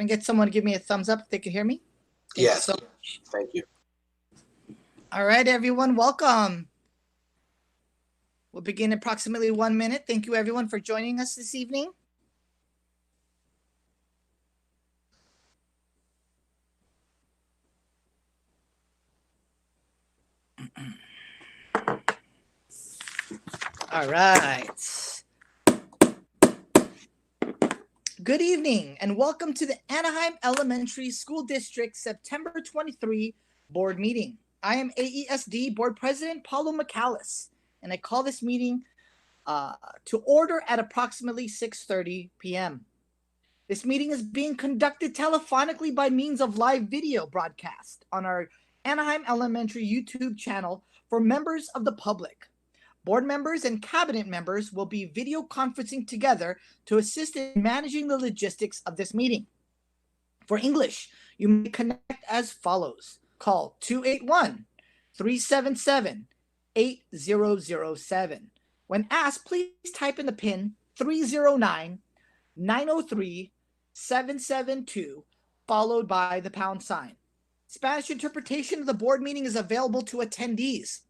And get someone to give me a thumbs up if they can hear me. Yes. Thank you. All right, everyone, welcome. We'll begin in approximately 1 minute. Thank you, everyone, for joining us this evening. All right. Good evening and welcome to the Anaheim Elementary School District September 23 board meeting. I am AESD Board President Paulo McAllis, and I call this meeting to order at approximately 6:30 p.m. This meeting is being conducted telephonically by means of live video broadcast on our Anaheim Elementary YouTube channel for members of the public. Board members and cabinet members will be video conferencing together to assist in managing the logistics of this meeting. For English, you may connect as follows. Call 281-377-8007. When asked, please type in the PIN 309-903-772, followed by the pound sign. Spanish interpretation of the board meeting is available to attendees.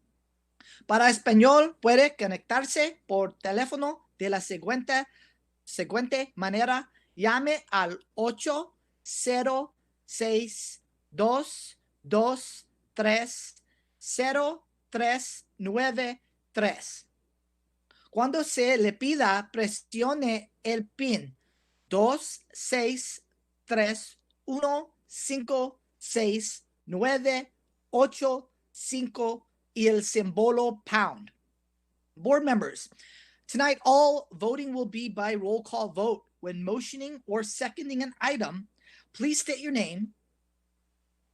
Para español, puede conectarse por teléfono de la siguiente manera. Llame al 806-223-0393. Cuando se le pida, presione el PIN 263156985 y el símbolo pound. Board members, tonight all voting will be by roll call vote. When motioning or seconding an item, please state your name.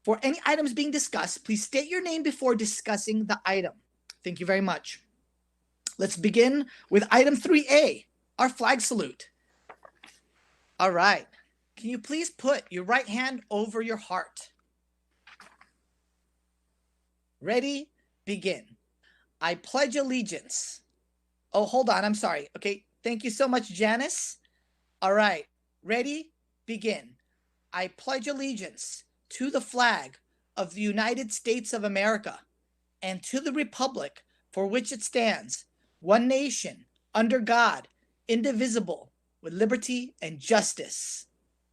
For any items being discussed, please state your name before discussing the item. Thank you very much. Let's begin with item 3A, our flag salute. All right. Can you please put your right hand over your heart? Ready? Begin. I pledge allegiance. Oh, hold on. I'm sorry. Okay. Thank you so much, Janice. All right. Ready? Begin. I pledge allegiance to the flag of the United States of America and to the republic for which it stands, one nation, under God, indivisible, with liberty and justice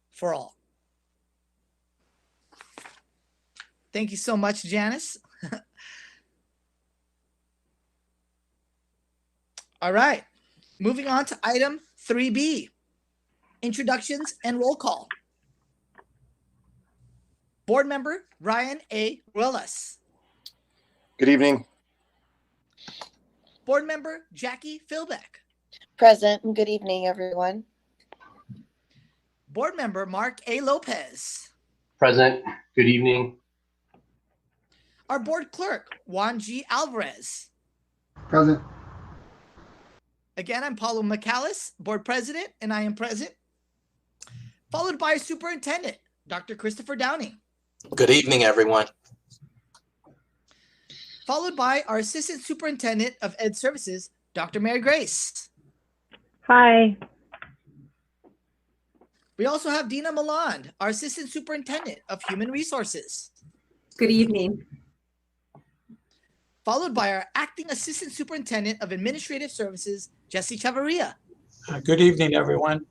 for all. Thank you so much, Janice. All right, moving on to item 3B, introductions and roll call. Board member Ryan A. Ruelas. Good evening. Board member Jackie Philbeck. Present. Good evening, everyone. Board member Mark A. Lopez. Present. Good evening. Our board clerk, Juan G. Alvarez. Present. Again, I'm Paulo McAllis, board president, and I am present. Followed by our superintendent, Dr. Christopher Downing. Good evening, everyone. Followed by our assistant superintendent of Ed Services, Dr. Mary Grace. Hi. We also have Dina Milan, our assistant superintendent of Human Resources. Good evening. Followed by our acting assistant superintendent of Administrative Services, Jesse Chavarria. Good evening, everyone.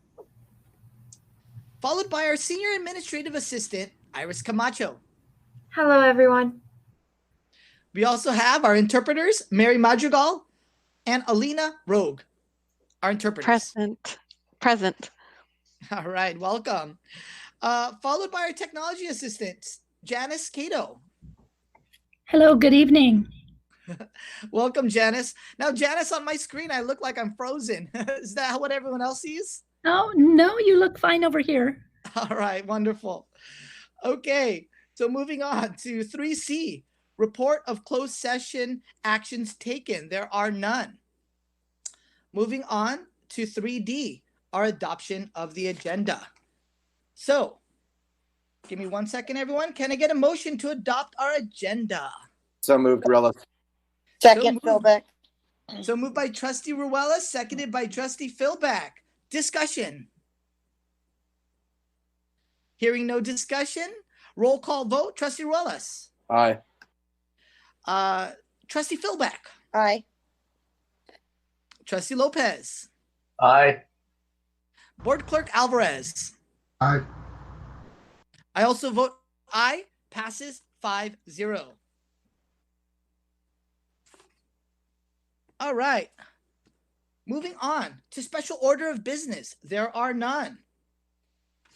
Followed by our senior administrative assistant, Iris Camacho. Hello, everyone. We also have our interpreters, Mary Madrigal and Alina Rogue, our interpreters. Present. All right, welcome. Followed by our technology assistant, Janice Cato. Hello, good evening. Welcome, Janice. Now, Janice, on my screen, I look like I'm frozen. Is that what everyone else sees? Oh, no, you look fine over here. All right, wonderful. Okay, so moving on to 3C, report of closed session actions taken. There are none. Moving on to 3D, our adoption of the agenda. So, give me 1 second, everyone. Can I get a motion to adopt our agenda? So moved, Ruelas. Second, Philbeck. So moved by Trustee Ruelas, seconded by Trustee Philbeck. Discussion. Hearing no discussion, roll call vote. Trustee Ruelas. Aye. Trustee Philbeck. Aye. Trustee Lopez. Aye. Board Clerk Alvarez. Aye. I also vote aye. Passes 5-0. All right. Moving on to special order of business. There are none.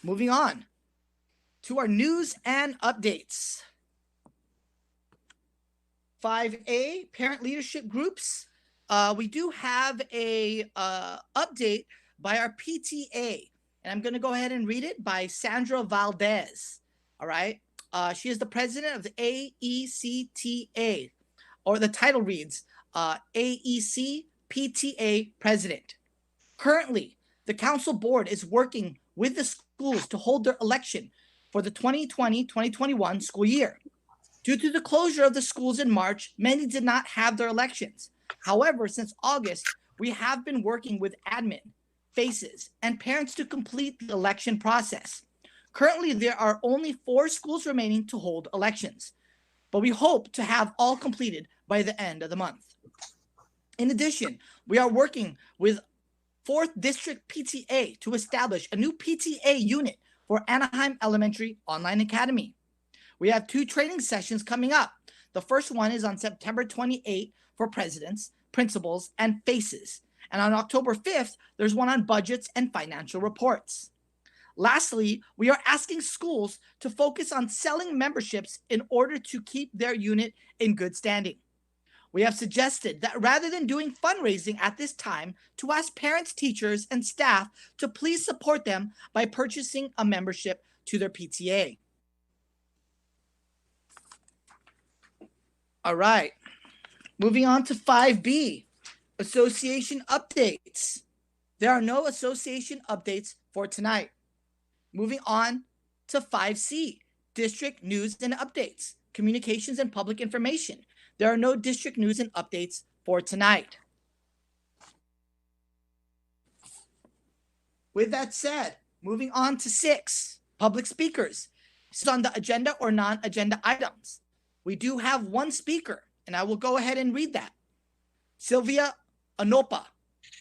Moving on to our news and updates. 5A, parent leadership groups. We do have a update by our PTA, and I'm going to go ahead and read it by Sandra Valdez. All right. She is the president of the AECTA, or the title reads AEC PTA president. Currently, the council board is working with the schools to hold their election for the 2020-2021 school year. Due to the closure of the schools in March, many did not have their elections. However, since August, we have been working with admin, FACES, and parents to complete the election process. Currently, there are only 4 schools remaining to hold elections, but we hope to have all completed by the end of the month. In addition, we are working with 4th District PTA to establish a new PTA unit for Anaheim Elementary Online Academy. We have 2 training sessions coming up. The first one is on September 28th for presidents, principals, and FACES. And on October 5th, there's one on budgets and financial reports. Lastly, we are asking schools to focus on selling memberships in order to keep their unit in good standing. We have suggested that rather than doing fundraising at this time, to ask parents, teachers, and staff to please support them by purchasing a membership to their PTA. All right, moving on to 5B, association updates. There are no association updates for tonight. Moving on to 5C, district news and updates, communications and public information. There are no district news and updates for tonight. With that said, moving on to 6, public speakers. This is on the agenda or non-agenda items. We do have 1 speaker, and I will go ahead and read that. Sylvia Anopa.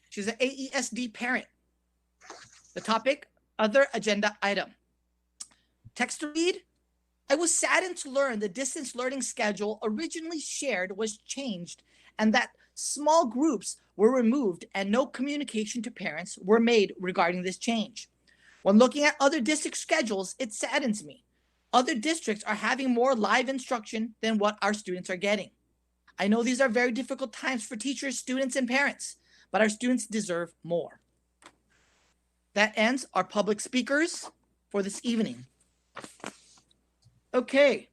She's an AESD parent. The topic, other agenda item. Text to read. I was saddened to learn the distance learning schedule originally shared was changed and that small groups were removed and no communication to parents were made regarding this change. When looking at other district schedules, it saddens me. Other districts are having more live instruction than what our students are getting. I know these are very difficult times for teachers, students, and parents, but our students deserve more. That ends our public speakers for this evening. Okay.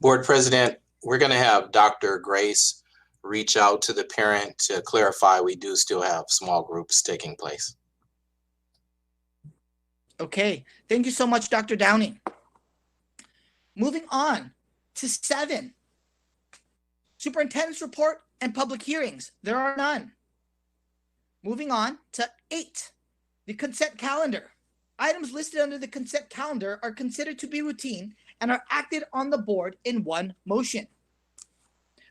Board President, we're going to have Dr. Grace reach out to the parent to clarify we do still have small groups taking place. Okay. Thank you so much, Dr. Downing. Moving on to 7, superintendent's report and public hearings. There are none. Moving on to 8, the consent calendar. Items listed under the consent calendar are considered to be routine and are acted on the board in one motion.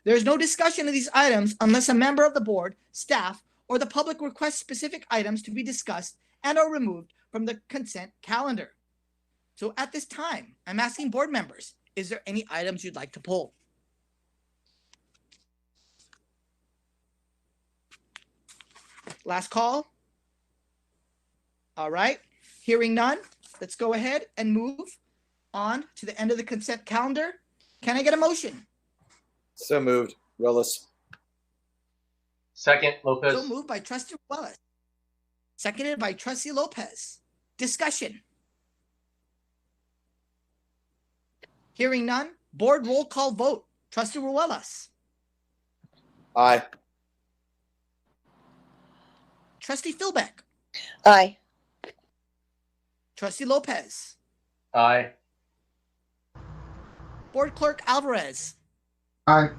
There is no discussion of these items unless a member of the board, staff, or the public requests specific items to be discussed and are removed from the consent calendar. So at this time, I'm asking board members, is there any items you'd like to pull? Last call. All right. Hearing none, let's go ahead and move on to the end of the consent calendar. Can I get a motion? So moved. Willis. Second, Lopez. So moved by Trustee Wallace. Seconded by Trustee Lopez. Discussion. Hearing none, board roll call vote. Trustee Ruelas. Aye. Trustee Philbeck. Aye. Trustee Lopez. Aye. Board Clerk Alvarez. Aye.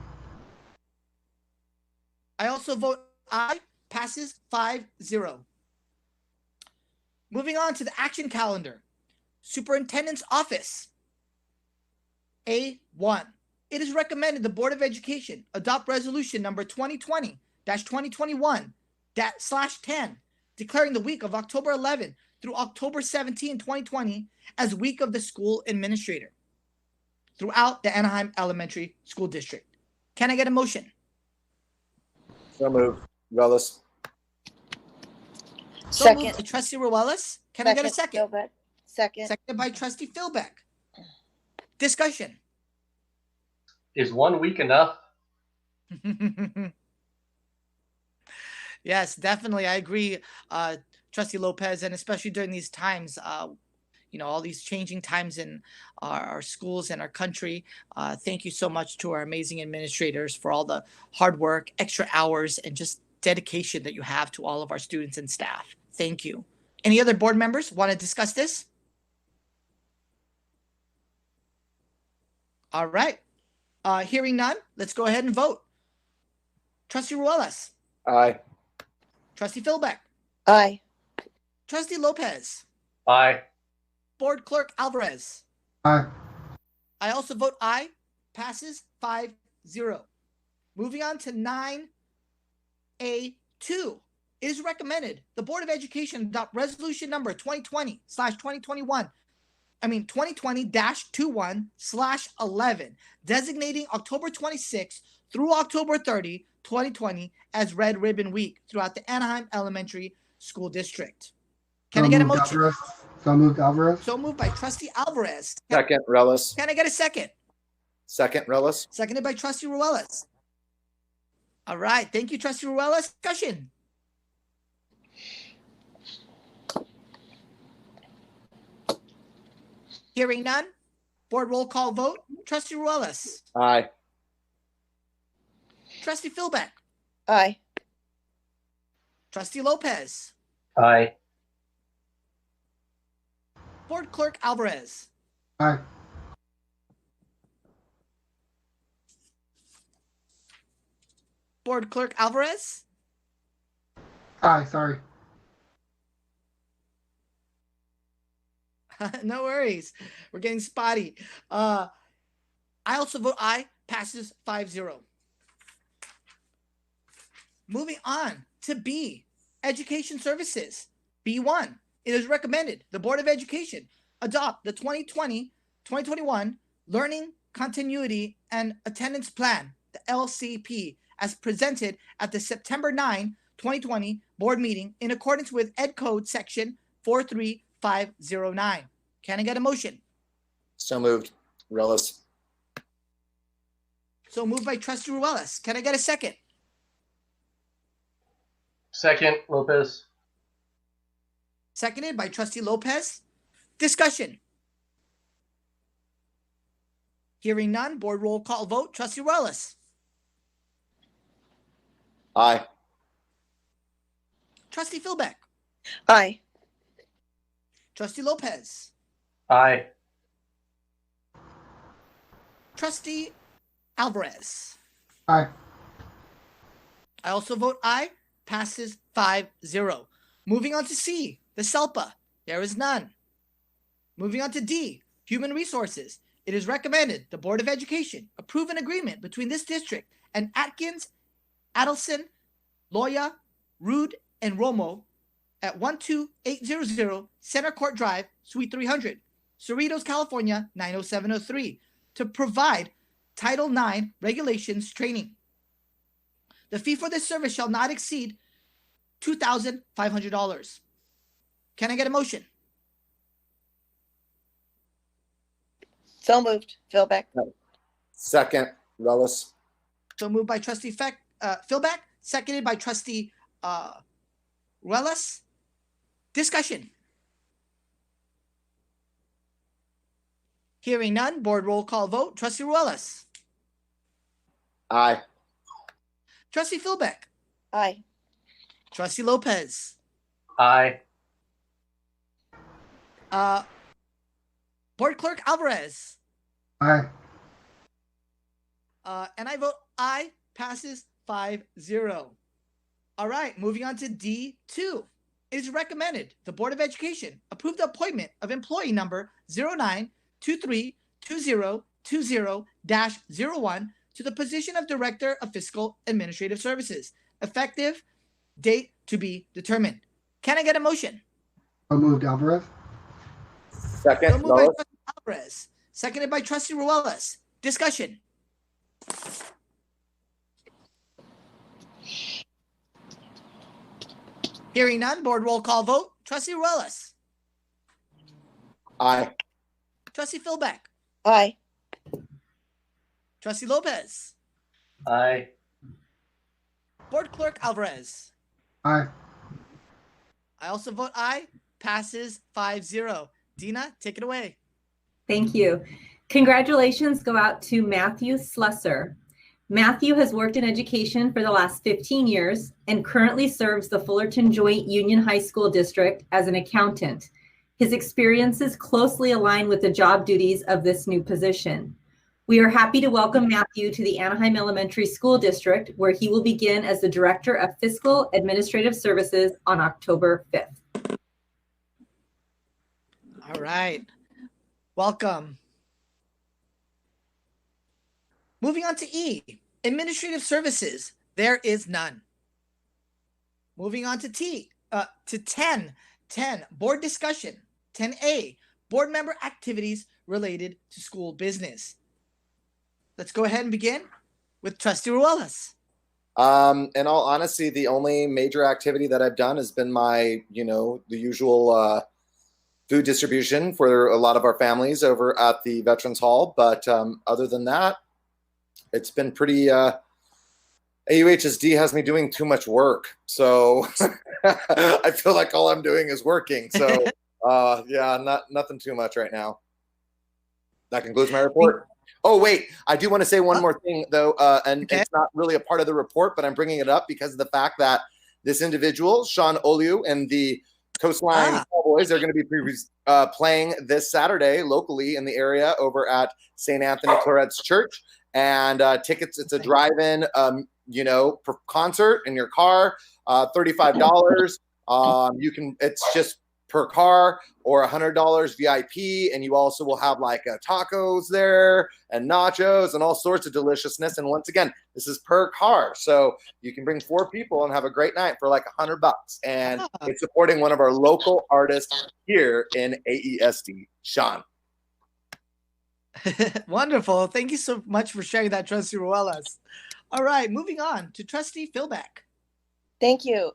I also vote aye. Passes 5-0. Moving on to the action calendar. Superintendent's Office. A1. It is recommended the Board of Education adopt resolution number 2020-2021-10, declaring the week of October 11 through October 17, 2020 as Week of the School Administrator throughout the Anaheim Elementary School District. Can I get a motion? So moved. Relis. So Second. moved by Trustee Ruelas. Can I get a second? Philbeck. Second. Seconded by Trustee Philbeck. Discussion. Is 1 week enough? Yes, definitely. I agree, Trustee Lopez, and especially during these times, all these changing times in our schools and our country. Thank you so much to our amazing administrators for all the hard work, extra hours, and just dedication that you have to all of our students and staff. Thank you. Any other board members want to discuss this? All right. Hearing none, let's go ahead and vote. Trustee Ruelas. Aye. Trustee Philbeck. Aye. Trustee Lopez. Aye. Board Clerk Alvarez. Aye. I also vote aye. Passes 5-0. Moving on to 9A2. It is recommended the Board of Education adopt resolution number 2020-21/11, designating October 26 through October 30, 2020 as Red Ribbon Week throughout the Anaheim Elementary School District. Can I get a motion? So moved, Alvarez. So moved by Trustee Alvarez. Second, Relis. Can I get a second? Second, Relis. Seconded by Trustee Ruelas. All right. Thank you, Trustee Ruelas. Discussion. Hearing none. Board roll call vote. Trustee Ruelas. Aye. Trustee Philbeck. Aye. Trustee Lopez. Aye. Board Clerk Alvarez. Aye. Board Clerk Alvarez. Aye, sorry. No worries. We're getting spotty. I also vote aye. Passes 5-0. Moving on to B, Education Services. B1. It is recommended the Board of Education adopt the 2020-2021 Learning Continuity and Attendance Plan, the LCP, as presented at the September 9, 2020 board meeting in accordance with Ed Code Section 43509. Can I get a motion? So moved. Relis. So moved by Trustee Ruelas. Can I get a second? Second, Lopez. Seconded by Trustee Lopez. Discussion. Hearing none, board roll call vote. Trustee Ruelas. Aye. Trustee Philbeck. Aye. Trustee Lopez. Aye. Trustee Alvarez. Aye. I also vote aye. Passes 5-0. Moving on to C, the SELPA. There is none. Moving on to D, Human Resources. It is recommended the Board of Education approve an agreement between this district and Atkins, Adelson, Loya, Rude, and Romo at 12800 Center Court Drive, Suite 300, Cerritos, California, 90703, to provide Title IX regulations training. The fee for this service shall not exceed $2,500. Can I get a motion? So moved. Philbeck. Second, Relis. So moved by Trustee Philbeck, seconded by Trustee Ruelas. Discussion. Hearing none, board roll call vote. Trustee Ruelas. Aye. Trustee Philbeck. Aye. Trustee Lopez. Aye. Board Clerk Alvarez. Aye. And I vote aye. Passes 5-0. All right, moving on to D2. it is recommended the Board of Education approve the appointment of employee number 09232020-01 to the position of Director of Fiscal Administrative Services, effective date to be determined. Can I get a motion? So moved, Alvarez. So Second, moved by Relis. Trustee Alvarez, seconded by Trustee Ruelas. Discussion. Hearing none, board roll call vote. Trustee Ruelas. Aye. Trustee Philbeck. Aye. Trustee Lopez. Aye. Board Clerk Alvarez. Aye. I also vote aye. Passes 5-0. Dina, take it away. Thank you. Congratulations go out to Matthew Slusser. Matthew has worked in education for the last 15 years and currently serves the Fullerton Joint Union High School District as an accountant. His experiences closely align with the job duties of this new position. We are happy to welcome Matthew to the Anaheim Elementary School District, where he will begin as the Director of Fiscal Administrative Services on October 5th. All right. Welcome. Moving on to E, Administrative Services. There is none. Moving on to to 10, Board Discussion. 10A, Board Member Activities related to school business. Let's go ahead and begin with Trustee Ruelas. In all honesty, the only major activity that I've done has been my, the usual food distribution for a lot of our families over at the Veterans Hall. But other than that, it's been pretty, AUHSD has me doing too much work. So I feel like all I'm doing is working. So yeah, nothing too much right now. That concludes my report. Oh, wait, I do want to say one more thing, though, and Okay. It's not really a part of the report, but I'm bringing it up because of the fact that this individual, Sean Oliu, and the Coastline Cowboys are going to be playing this Saturday locally in the area over at St. Anthony Claret's Church. And tickets, it's a drive-in, concert in your car, $35. It's just per car, or $100 VIP, and you also will have like tacos there and nachos and all sorts of deliciousness. And once again, this is per car, so you can bring 4 people and have a great night for like $100. And it's supporting one of our local artists here in AESD, Sean. Wonderful. Thank you so much for sharing that, Trustee Ruelas. All right, moving on to Trustee Philbeck. Thank you.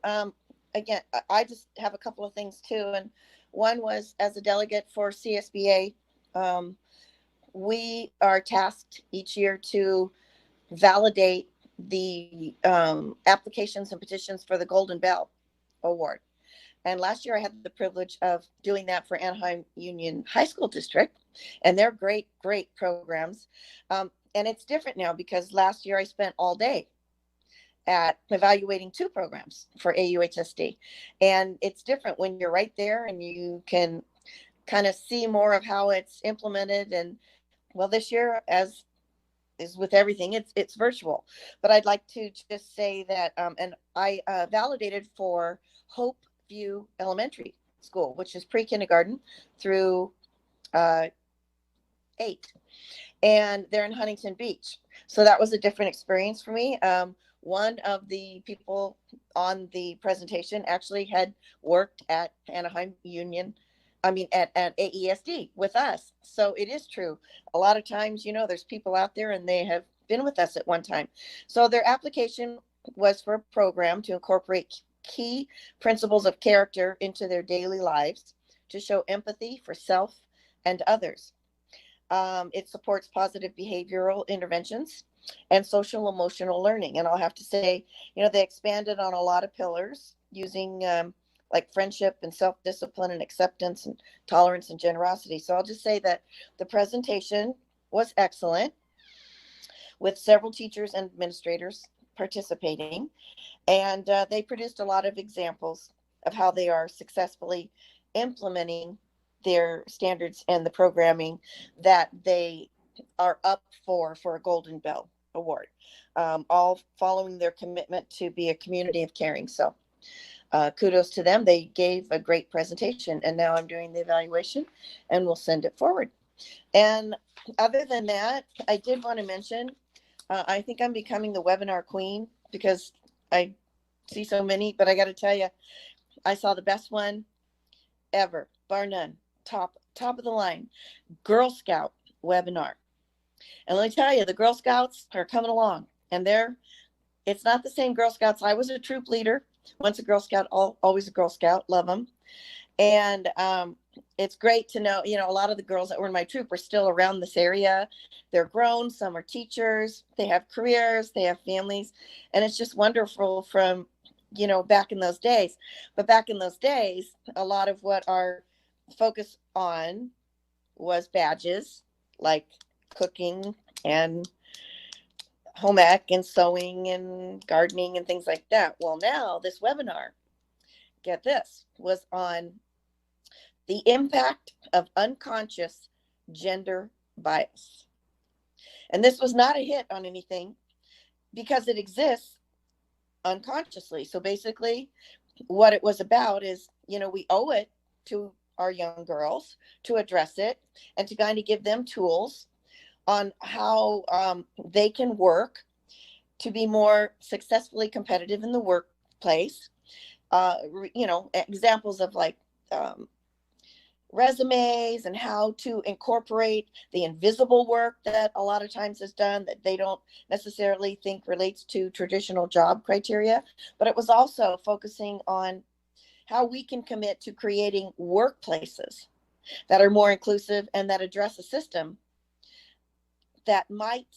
Again, I just have a couple of things too. And one was, as a delegate for CSBA, we are tasked each year to validate the applications and petitions for the Golden Bell Award. And last year I had the privilege of doing that for Anaheim Union High School District, and they're great programs. And it's different now because last year I spent all day at evaluating 2 programs for AUHSD. And it's different when you're right there and you can kind of see more of how it's implemented. And well, this year, as is with everything, it's virtual. But I'd like to just say that, and I validated for Hope View Elementary School, which is pre-kindergarten through 8. And they're in Huntington Beach. So that was a different experience for me. One of the people on the presentation actually had worked at Anaheim Union, at AESD with us. So it is true. A lot of times, there's people out there and they have been with us at one time. So their application was for a program to incorporate key principles of character into their daily lives to show empathy for self and others. It supports positive behavioral interventions and social emotional learning. And I'll have to say, they expanded on a lot of pillars using like friendship and self-discipline and acceptance and tolerance and generosity. So I'll just say that the presentation was excellent, with several teachers and administrators participating. And they produced a lot of examples of how they are successfully implementing their standards and the programming that they are up for a Golden Bell Award, all following their commitment to be a community of caring. So kudos to them. They gave a great presentation, and now I'm doing the evaluation and we'll send it forward. And other than that, I did want to mention, I think I'm becoming the webinar queen because I see so many, but I got to tell you, I saw the best one ever, bar none, top of the line, Girl Scout webinar. And let me tell you, the Girl Scouts are coming along, and it's not the same Girl Scouts. I was a troop leader, once a Girl Scout, always a Girl Scout, love them. And it's great to know, a lot of the girls that were in my troop are still around this area. They're grown, some are teachers, they have careers, they have families, and it's just wonderful from, back in those days. But back in those days, a lot of what our focus on was badges, like cooking and home ec and sewing and gardening and things like that. Well, now this webinar, get this, was on the impact of unconscious gender bias. And this was not a hit on anything because it exists unconsciously. So basically what it was about is, we owe it to our young girls to address it and to kind of give them tools on how they can work to be more successfully competitive in the workplace. Examples of like resumes and how to incorporate the invisible work that a lot of times is done that they don't necessarily think relates to traditional job criteria. But it was also focusing on how we can commit to creating workplaces that are more inclusive and that address a system that might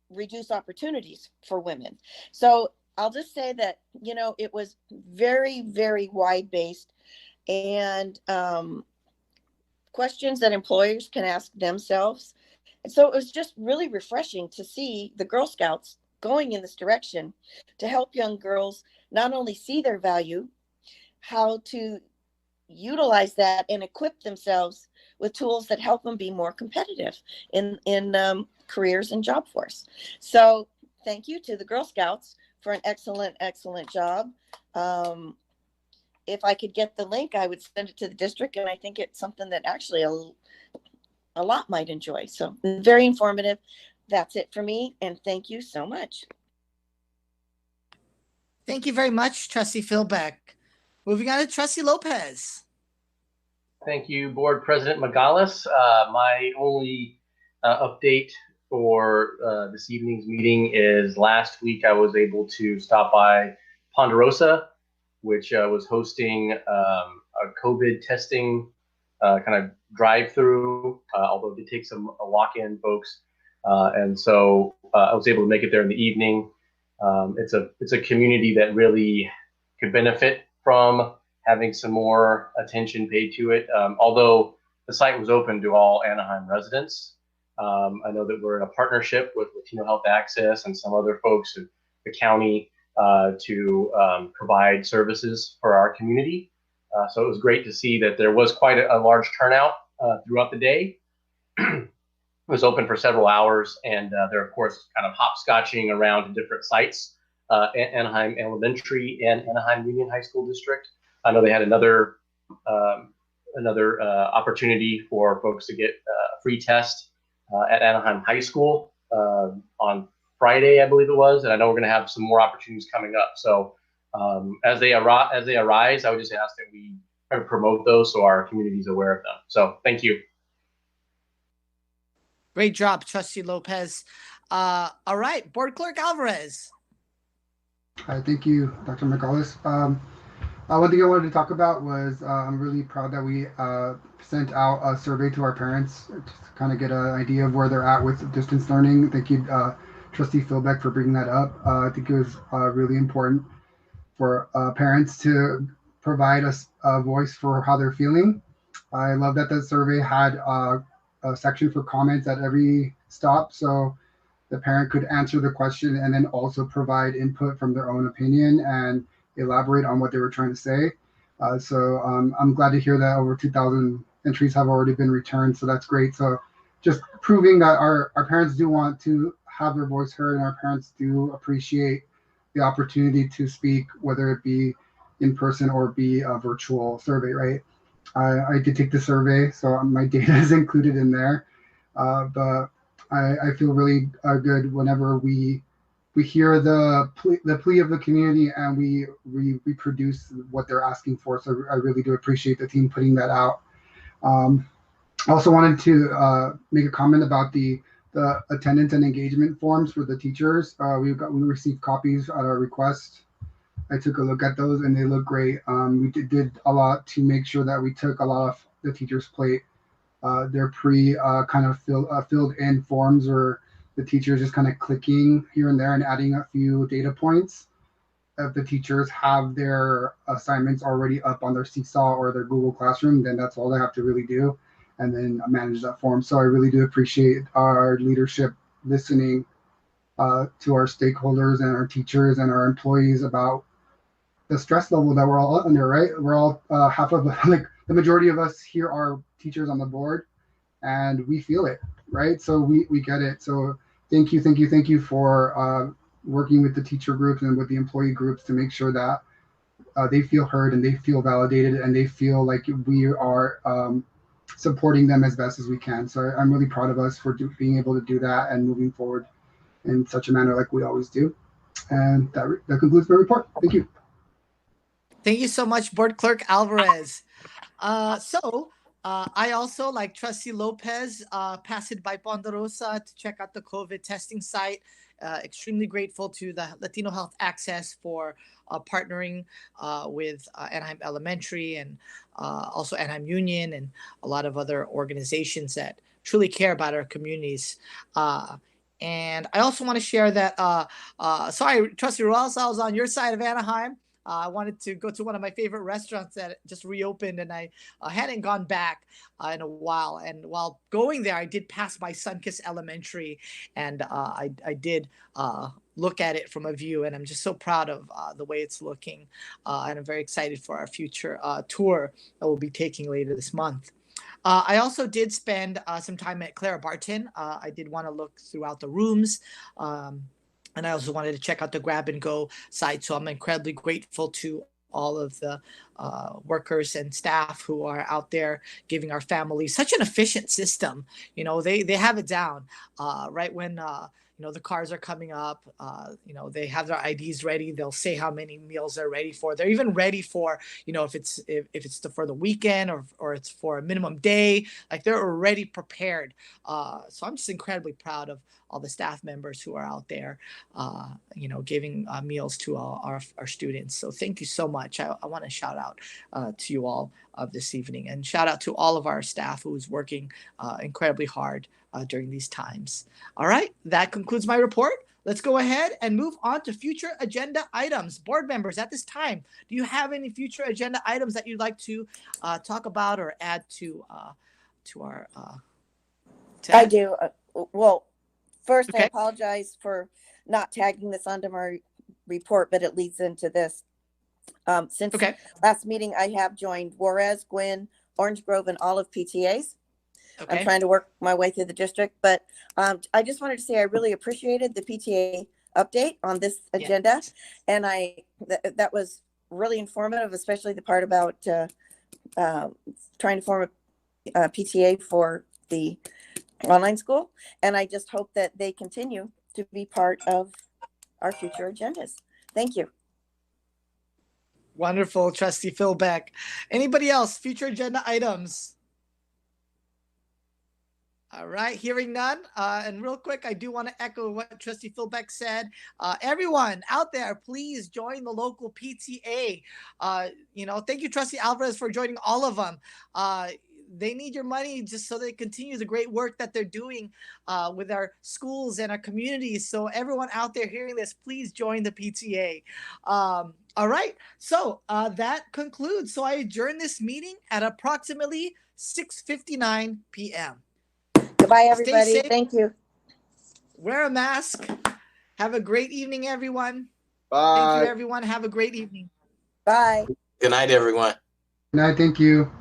reduce opportunities for women. So I'll just say that, it was very, very wide-based and questions that employers can ask themselves. And so it was just really refreshing to see the Girl Scouts going in this direction to help young girls not only see their value, how to utilize that and equip themselves with tools that help them be more competitive in careers and job force. So thank you to the Girl Scouts for an excellent, excellent job. If I could get the link, I would send it to the district, and I think it's something that actually a lot might enjoy. So very informative. That's it for me, and thank you so much. Thank you very much, Trustee Philbeck. Moving on to Trustee Lopez. Thank you, Board President Magalis. My only update for this evening's meeting is last week I was able to stop by Ponderosa, which was hosting a COVID testing kind of drive-through, although it takes some walk-in folks. And so I was able to make it there in the evening. It's a community that really could benefit from having some more attention paid to it. Although the site was open to all Anaheim residents. I know that we're in a partnership with Latino Health Access and some other folks in the county to provide services for our community. So it was great to see that there was quite a large turnout throughout the day. It was open for several hours, and they're of course kind of hopscotching around to different sites, Anaheim Elementary and Anaheim Union High School District. I know they had another opportunity for folks to get a free test at Anaheim High School on Friday, I believe it was, and I know we're going to have some more opportunities coming up. So as they arise, I would just ask that we try to promote those so our community is aware of them. So thank you. Great job, Trustee Lopez. All right, Board Clerk Alvarez. Hi, thank you, Dr. McAuliffe. One thing I wanted to talk about was I'm really proud that we sent out a survey to our parents to kind of get an idea of where they're at with distance learning. Thank you, Trustee Philbeck, for bringing that up. I think it was really important for parents to provide us a voice for how they're feeling. I love that the survey had a section for comments at every stop, so the parent could answer the question and then also provide input from their own opinion and elaborate on what they were trying to say. So I'm glad to hear that over 2,000 entries have already been returned, so that's great. So just proving that our parents do want to have their voice heard, and our parents do appreciate the opportunity to speak, whether it be in person or be a virtual survey, right? I did take the survey, so my data is included in there. But I feel really good whenever we hear the plea of the community and we reproduce what they're asking for. So I really do appreciate the team putting that out. I also wanted to make a comment about the attendance and engagement forms for the teachers. We received copies at our request. I took a look at those and they look great. We did a lot to make sure that we took a lot of the teachers' plate. They're kind of filled in forms where the teachers just kind of clicking here and there and adding a few data points. If the teachers have their assignments already up on their Seesaw or their Google Classroom, then that's all they have to really do, and then manage that form. So I really do appreciate our leadership listening to our stakeholders and our teachers and our employees about the stress level that we're all under, right? We're all half of like the majority of us here are teachers on the board, and we feel it, right? So we get it. So thank you for working with the teacher groups and with the employee groups to make sure that they feel heard and they feel validated and they feel like we are supporting them as best as we can. So I'm really proud of us for being able to do that and moving forward in such a manner like we always do. And that concludes my report. Thank you. Thank you so much, Board Clerk Alvarez. I also, like Trustee Lopez, passed it by Ponderosa to check out the COVID testing site. Extremely grateful to the Latino Health Access for partnering with Anaheim Elementary and also Anaheim Union and a lot of other organizations that truly care about our communities. And I also want to share that, sorry, Trustee Rojas, I was on your side of Anaheim. I wanted to go to one of my favorite restaurants that just reopened, and I hadn't gone back in a while. And while going there, I did pass by Sunkist Elementary, and I did look at it from a view, and I'm just so proud of the way it's looking. And I'm very excited for our future tour that we'll be taking later this month. I also did spend some time at Clara Barton. I did want to look throughout the rooms. And I also wanted to check out the grab and go site. So I'm incredibly grateful to all of the workers and staff who are out there giving our families such an efficient system. You know, they have it down right when, you know, the cars are coming up, you know, they have their IDs ready. They'll say how many meals they're ready for. They're even ready for, you know, if it's for the weekend or it's for a minimum day, like they're already prepared. So I'm just incredibly proud of all the staff members who are out there, you know, giving meals to our students. So thank you so much. I want to shout out to you all this evening, and shout out to all of our staff who's working incredibly hard during these times. All right, that concludes my report. Let's go ahead and move on to future agenda items. Board members, at this time, do you have any future agenda items that you'd like to talk about or add to our? I do. Well, first, Okay. I apologize for not tagging this onto my report, but it leads into this. Since last meeting, I have joined Juarez, Gwynn, Orange Grove, and Olive PTAs. Okay. I'm trying to work my way through the district, but I just wanted to say I really appreciated the PTA update on this agenda, and that was really informative, especially the part about trying to form a PTA for the online school, and I just hope that they continue to be part of our future agendas. Thank you. Wonderful, Trustee Philbeck. Anybody else? Future agenda items? All right, hearing none. And real quick, I do want to echo what Trustee Philbeck said. Everyone out there, please join the local PTA. You know, thank you, Trustee Alvarez, for joining all of them. They need your money just so they continue the great work that they're doing with our schools and our communities. So everyone out there hearing this, please join the PTA. All right, so that concludes. So I adjourn this meeting at approximately 6:59 p.m. Goodbye, everybody. Thank you. Wear a mask. Have a great evening, everyone. Bye. Thank you, everyone. Have a great evening. Bye. Good night, everyone. Good night. Thank you.